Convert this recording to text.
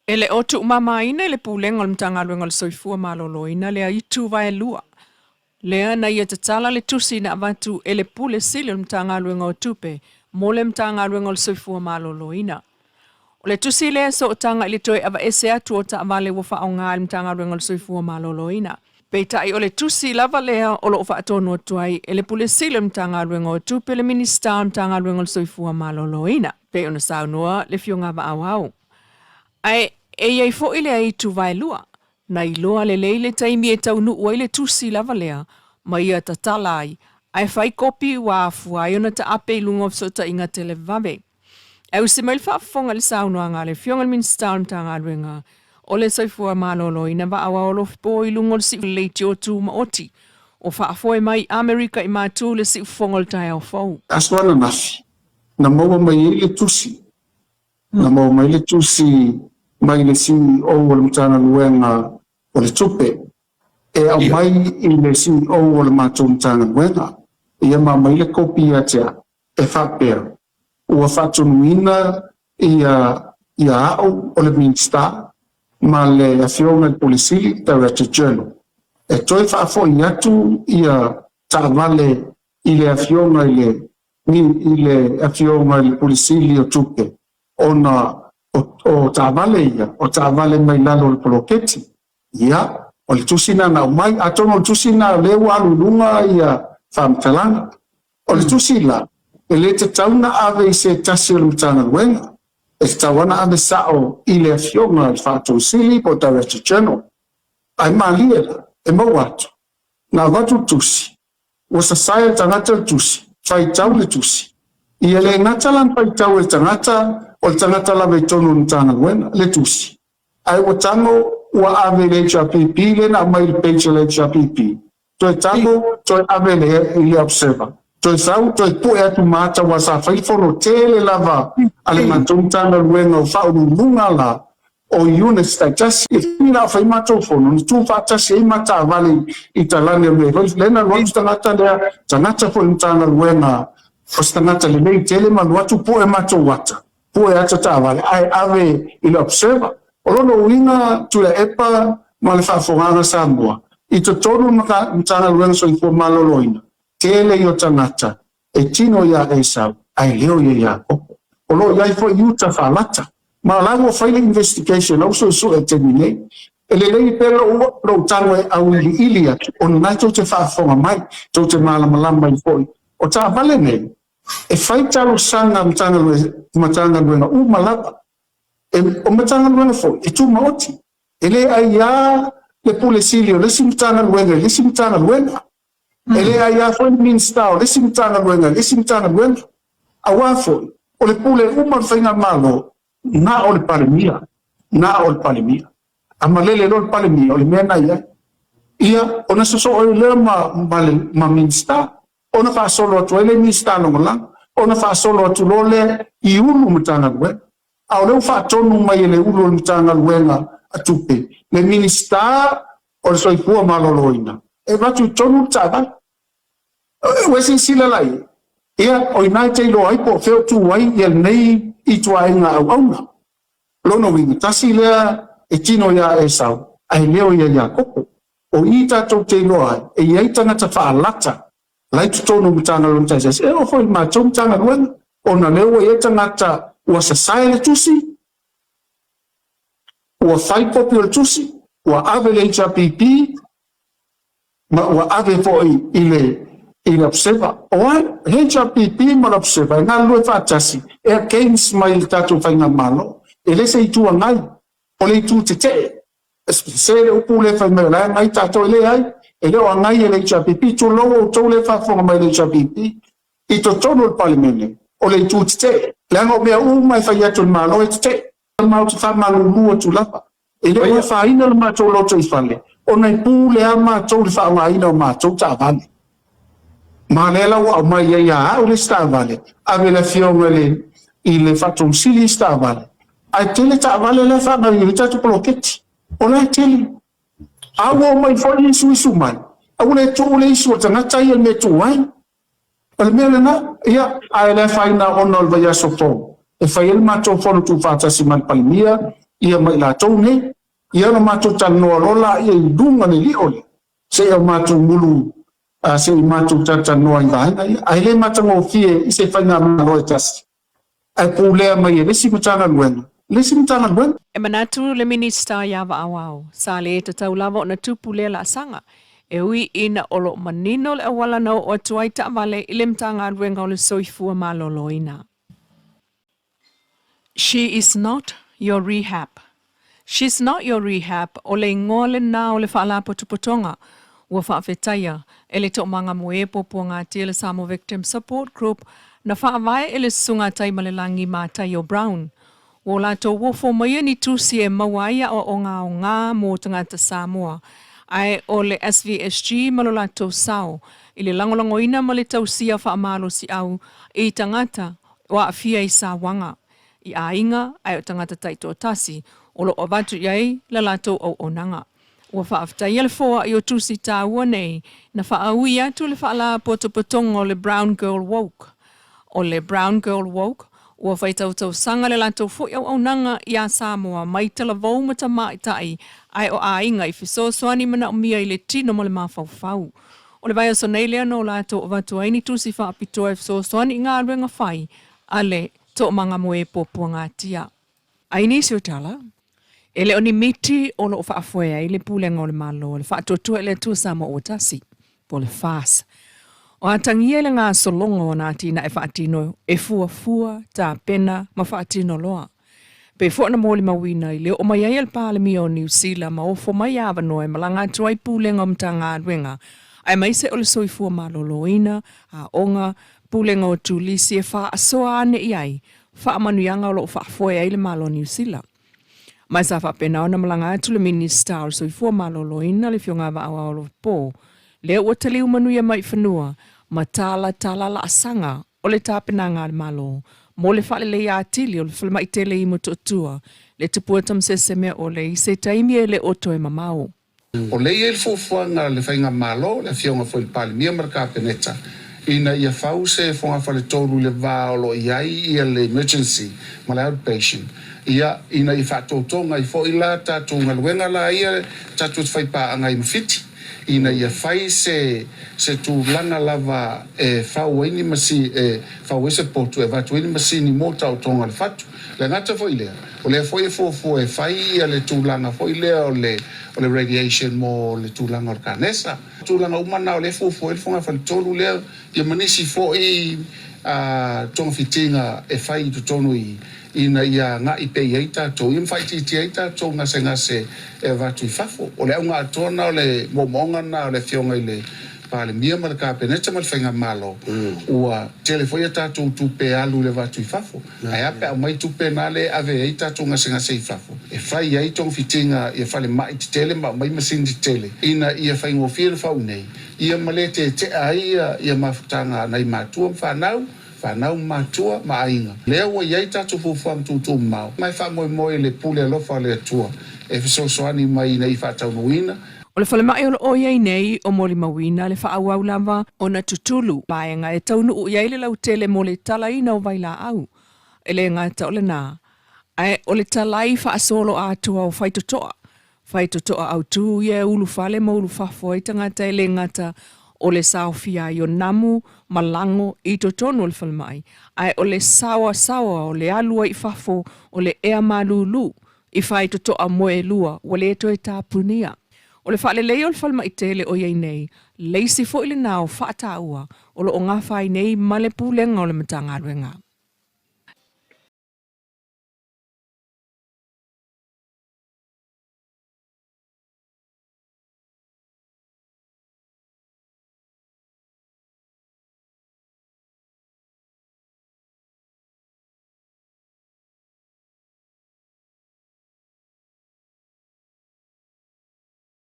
Ele otu mamaina ele pulenga o mtangaluenga le soifua maloloina le aitu Vailua. Lea na ia Tala le tusi na avatu ele pule sili o mtangaluenga o tupe mo le mtangaluenga le soifua maloloina. O le tusi lea so o tanga ili toi ava ese atu o ta avale wafa o ngā le mtangaluenga le soifua maloloina. Peitai o le tusi lava lea o lo ofa atonu o tuai ele pule sili o mtangaluenga o tupe le minista o mtangaluenga le soifua maloloina. Pe ona saunua le fionga va au. Ai iai fo'i le ai tu Vailua, na iloa le leile taimi e taunu ua ile tusi lava lea, ma ia ta Tala ai fai kopi wa afuai ona ta ape ilunga so ta inga tele vave. Au se mail whaafonga le saunua ngā le fionga le minsta mta ngā ruenga, o le soifua malolo ina wa awa olo po ilunga le si leiti o tu maoti, o whaafoe mai Amerika i mātu le si ufonga le tai au fau. Aswana nafi, na maua mai ile tusi, na maua mai ile tusi, mai le si o le mtana luenga o le tupe e au mai i le si o le mātou mtana luenga ia mai le kopi atea e whapea ua whatunuina ia au o le minsta ma le afionga le polisili Director General e toi whaafo i atu ia taavale i le afionga i le afionga le polisili o tupe ona o taavale ia, o taavale mai lalo le poloketi. Ia, o le tusina na mai, atono le tusina lewa alulunga ia whamtalanga. O le tusila, e le te tauna ave i se tasi o le mtana luenga. E te tawana ave sao i le afionga le whātou sili po Director General. Ai maalia la, e mau atu. Nā watu tusi, o sa saia tangata tusi, whai tau le tusi. Ia le ngatalan whai tau le tangata, o le tangata lawe tonu mtana wena, le tusi. Ai o tango ua ave le HRPP, le na mai le page le HRPP. Toi tango, toi ave le observer. Toi sau, toi pue atu mata wa sa whaifono tele lava, ale matou mtana wena o whauru lunga la, o units tai tasi, e whina o whaimatou fono, ni tu whaatasi e mata avale i talane me. Lena rotu tangata lea, tangata po mtana wena, o tangata le nei tele manu atu pue matou wata. Pue ata tāwale, ai ave i le observer. O lono uinga tu le epa ma le whaafonganga Samoa. I to tonu mtana luenga so i fua maloloina. Tele i o tangata, e tino ia e sau, ai leo ia kopo. O lo iai fo iuta whaalata. Ma lango whaile investigation, au so e terminate. E le lei pera o tango e au ili atu. O nai tau te whaafonga mai, tau te malamalama i foi. O tā vale nei. E whai talo sanga matanga luenga malapa. E o matanga luenga fo, e tu maoti. E le aia le pule silio, le simtanga luenga, le simtanga luenga. E le aia fo le minstao, le simtanga luenga, le simtanga luenga. Awa fo, o le pule whainga malo, na o le palemia, na o le palemia. Amalele lo le palemia, o le mena ia. Ia, o na soso o le ma minstao. Ona fa solo atu ele minsta no lang ona fa solo atu lole I ulu mtanga lwe a ole fa tonu mai ele ulu mtanga lwenga atupe le minsta o so I pua maloloina e vatu tonu taba wesi sila lai ia o inaite lo ai po feo tu wai el nei I tuainga au auna lono wingi tasila e tino ya e sau ai leo ya kopo o ita to te lo ai e ia tangata fa alata lai tu tonu mtanga lo mtanga e o foi ma tonu mtanga luenga ona leo e tangata ua sasai le tusi ua fai kopi o le tusi ua ave le HRPP ma ua ave foi i le observer o ai HRPP ma le observer ngā lue whaatasi e a games mai le tatu whainga malo e le se itua ngai o le itu te te se le upu le whai mea lai ngai tato e le ai e leo angai e le HRPP tu logo o tau le whaafonga mai le HRPP I to tono le palimene o le itu te le ango mea mai whai atu le malo e te mau te whamalo lua tu lapa e leo e whaina le mātou loto I whale o nei pū le a mātou le whaongaina o mātou ta vale ma le la wa mai e ia o le sta vale ave le fionga le I le whatou sili sta vale ai tele ta vale le whanga I le tatu poloketi o le tele awo mai foi isu mai au le tu le isu tangata I me tu ai al mele na ia ai le faina onol va ya soto e fai el mato fono tu fata si man palmia ia mai la tau ne, ia na mātou tanoa lola ia i dunga ni li ole, se au mātou mulu, se i mātou tanoa i vahenga, ai le mātou fie i se whainga malo e tasi. Ai pūlea mai e lesi mutanga luenga. Lesi mutanga luenga. E manatu le minista ia waawao, sa le te tau lava o na tupu le la sanga. E ui ina olo manino le awala na o atuai ta vale i le mtanga luenga o le soifua maloloina. She is not your rehab. She's not your rehab o le ngole na o le whaala potupotonga. Ua whaafetaya e le to manga moe popo ngā tia le Samoa Victim Support Group na whaavai e le sunga tai malelangi mātai o Brown. O lato wofo mai ni tusi e mawaia o ngā mō tangata Samoa. Ai o le SVSG malolato sao i le langolongo ina ma le tausia whaamalo si au i tangata wa afia i sa wanga. I a inga ai o tangata taito tasi o lo o watu iai la lato o onanga. Ua whaafta i le foa i o tusi tā ua nei na whaaui atu le whaala potopotongo o le Brown Girl Woke. O le Brown Girl Woke, ua whaitautau sanga le lato fo i au nanga i a Samoa mai tala vau mata maitai ai o a inga i fisosoani mana o mia i le tino mo le mawhauwhau. O le vai aso nei lea no lato o watu aini tusi whaapitoa e fisosoani i ngā ruenga whai a le to manga moe popua ngā tia. Aini si o Tala. E le oni miti o lo whaafoea i le pūlenga o le malo, le whaatotua le tua Samoa o tasi, po le fās. O atangia le ngā solongo o nā tina e whaatino e fua tā pena ma whaatino loa. Pe fo na mōli mawina i le o mai ai al pālemi o New Zealand ma ofo mai awa noe malanga atu ai pūlenga o mta ngā ruenga. Ai mai se o le soifua maloloina, a onga, pūlenga o tūlisi e wha asoa ane i ai, wha amanuianga o lo whaafoea i le malo New Zealand. Mai sa whapena o na malanga atu le minista o soifua maloloina le fionga wa awa o lo pō. Le ua tali umanuia mai Vaifanua, ma Tala la asanga o le tāpena ngā le malo. Mo le whale le atili o le whalema i tele i mutotua, le tupua tamsese mea o le i se taimi e le oto e mamao. O le i le fuafuanga le whainga malo, le fionga fo il pali mia marka peneta. Ina ia whau se fonga whale tōru le vāolo i ai ia le emergency, ma le outpatient. Ia ina i whātotonga i fo i la tātunga luenga la ia tātu whaipa anga i mawhiti. Ina ia whai se tūlanga lava e whaueni masi, whau ese potu e watueni masi ni mō tautonga le whatu. Le ngata fo i lea. O le fo i fo e whai ia le tūlanga fo i lea o le radiation mo le tūlanga o le kanesa. Tūlanga umana o le fo e fonga whale tōru lea ia manisi fo i tonga fitinga e whai tu tonu i ina ia nga i pei eita tō i mwhaiti eita tō ngase e watu i whafo. O le au ngā tōna o le momonga na o le fionga i le pāle mia ma le kāpeneta ma le whainga malo. Ua telefoi a tātou tupe alu le watu i whafo. Ai ape au mai tupe nā le ave eita tō ngase i whafo. E whai ai tōng fitinga ia whale mai ti tele ma mai masini ti tele. Ina ia whaingo whia le whau nei. Ia male te ai ia mawhutanga nei mātua mwhanau. Whanau mātua ma ainga. Lea ua iai tātou fufuam tūtū mau. Mai whamoe le pule alofa le atua. E fisosoani mai nei whatau nuina. O le whalemai o le oiei nei o moli mawina le whaauau lava o na tutulu. Maenga e taunu u iai le lautele mo le talaina o vaila au. E le ngata o le nā. Ai o le talai whaasolo atua o whaitotoa. Whaitotoa au tū ia ulu whale ma ulu whafo i tangata e le ngata o le saofia i o namu, malango, i to tonu o le whalemai. Ai o le sawa o le alua i whafo o le ea malulu i whai to toa moe lua o le eto e tāpunia. O le whale lei o le whalemai tele o iei nei, leisi fo i le nao whaata ua o le o ngā whai nei ma le pūlenga o le matanga ruenga.